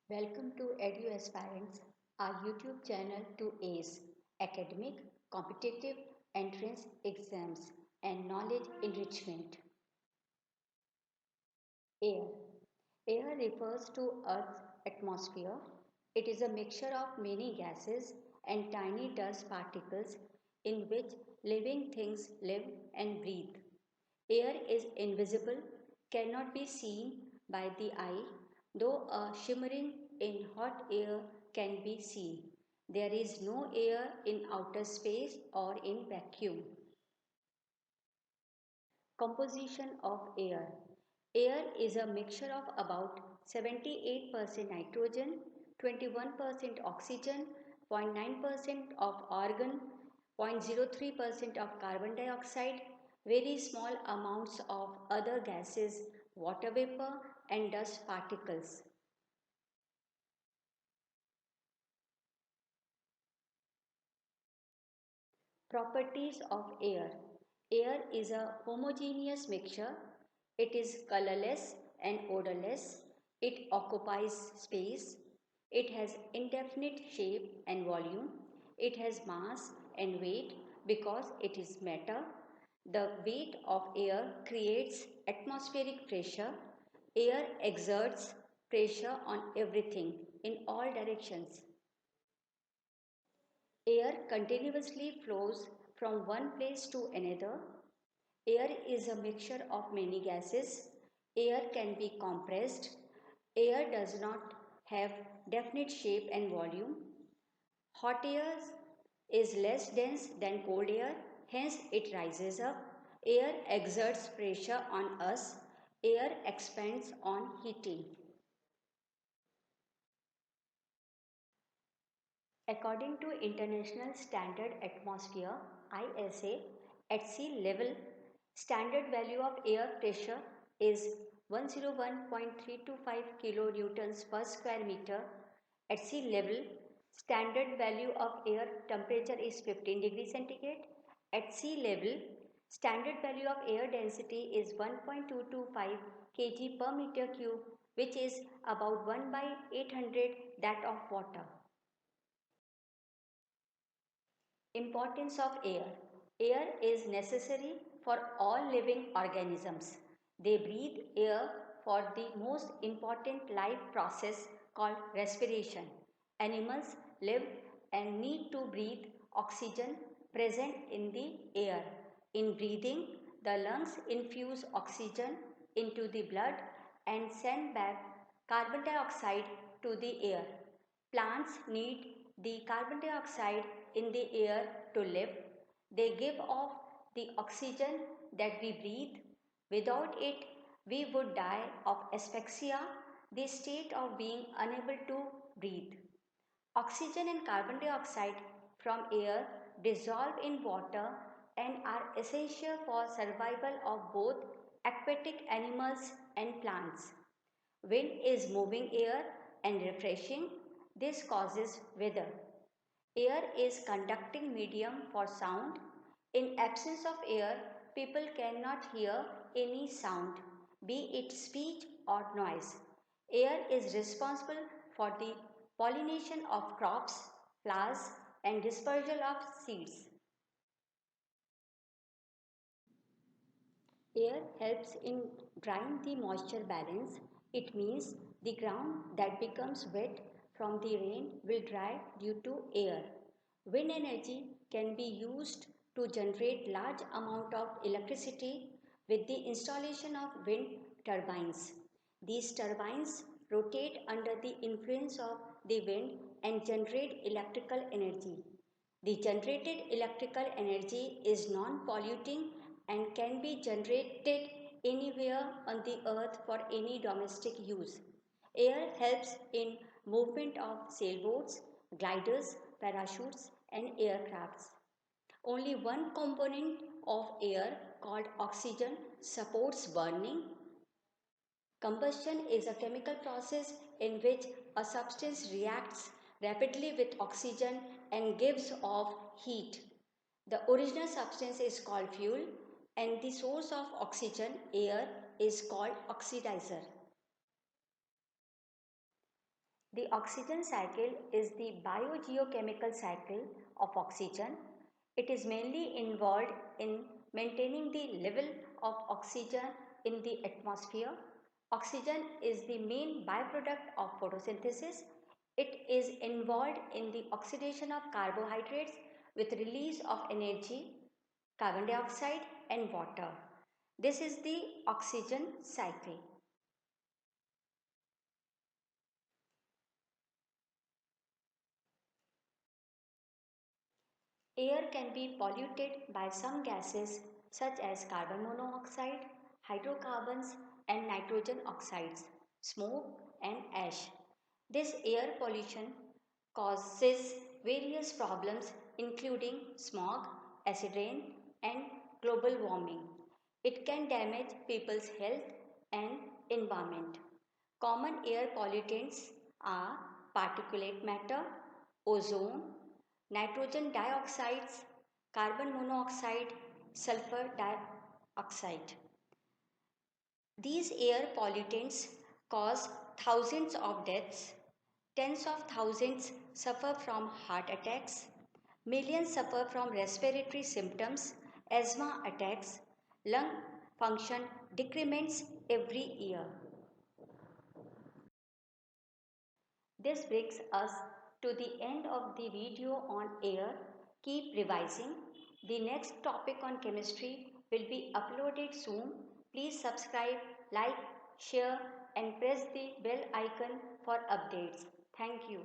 Welcome to Edu Aspirants, our YouTube channel to ACE academic, competitive entrance exams, and knowledge enrichment. Air. Air refers to Earth's atmosphere. It is a mixture of many gases and tiny dust particles in which living things live and breathe. Air is invisible, cannot be seen by the eye, though a shimmering in hot air can be seen. There is no air in outer space or in vacuum. Composition of air. Air is a mixture of about 78% nitrogen, 21% oxygen, 0.9% of argon, 0.03% of carbon dioxide, very small amounts of other gases, water vapor and dust particles. Properties of air. Air is a homogeneous mixture. It is colorless and odorless. It occupies space. It has indefinite shape and volume. It has mass and weight because it is matter. The weight of air creates atmospheric pressure. Air exerts pressure on everything in all directions. Air continuously flows from one place to another. Air is a mixture of many gases. Air can be compressed. Air does not have definite shape and volume. Hot air is less dense than cold air, hence it rises up. Air exerts pressure on us. Air expands on heating. According to International Standard Atmosphere ISA, at sea level, standard value of air pressure is 101.325 kilonewtons per square meter. At sea level, standard value of air temperature is 15 degrees centigrade. At sea level, standard value of air density is 1.225 kg per meter cube, which is about 1 by 800 that of water. Importance of air. Air is necessary for all living organisms. They breathe air for the most important life process called respiration. Animals live and need to breathe oxygen present in the air. In breathing, the lungs infuse oxygen into the blood and send back carbon dioxide to the air. Plants need the carbon dioxide in the air to live. They give off the oxygen that we breathe. Without it, we would die of asphyxia, the state of being unable to breathe. Oxygen and carbon dioxide from air dissolve in water and are essential for survival of both aquatic animals and plants. Wind is moving air and refreshing. This causes weather. Air is conducting medium for sound. In absence of air, people cannot hear any sound, be it speech or noise. Air is responsible for the pollination of crops, flowers, and dispersal of seeds. Air helps in drying the moisture balance. It means the ground that becomes wet from the rain will dry due to air. Wind energy can be used to generate large amount of electricity with the installation of wind turbines. These turbines rotate under the influence of the wind and generate electrical energy. The generated electrical energy is non-polluting and can be generated anywhere on the earth for any domestic use. Air helps in movement of sailboats, gliders, parachutes and aircrafts. Only one component of air called oxygen supports burning. Combustion is a chemical process in which a substance reacts rapidly with oxygen and gives off heat. The original substance is called fuel and the source of oxygen, air, is called oxidizer. The oxygen cycle is the biogeochemical cycle of oxygen. It is mainly involved in maintaining the level of oxygen in the atmosphere. Oxygen is the main byproduct of photosynthesis. It is involved in the oxidation of carbohydrates with release of energy, carbon dioxide and water. This is the oxygen cycle. Air can be polluted by some gases such as carbon monoxide, hydrocarbons and nitrogen oxides, smoke and ash. This air pollution causes various problems including smog, acid rain and global warming. It can damage people's health and environment. Common air pollutants are particulate matter, ozone, nitrogen dioxides, carbon monoxide, sulfur dioxide. These air pollutants cause thousands of deaths, tens of thousands suffer from heart attacks, millions suffer from respiratory symptoms, asthma attacks, lung function decrements every year. This brings us to the end of the video on air. Keep revising. The next topic on chemistry will be uploaded soon. Please subscribe, like, share and press the bell icon for updates. Thank you.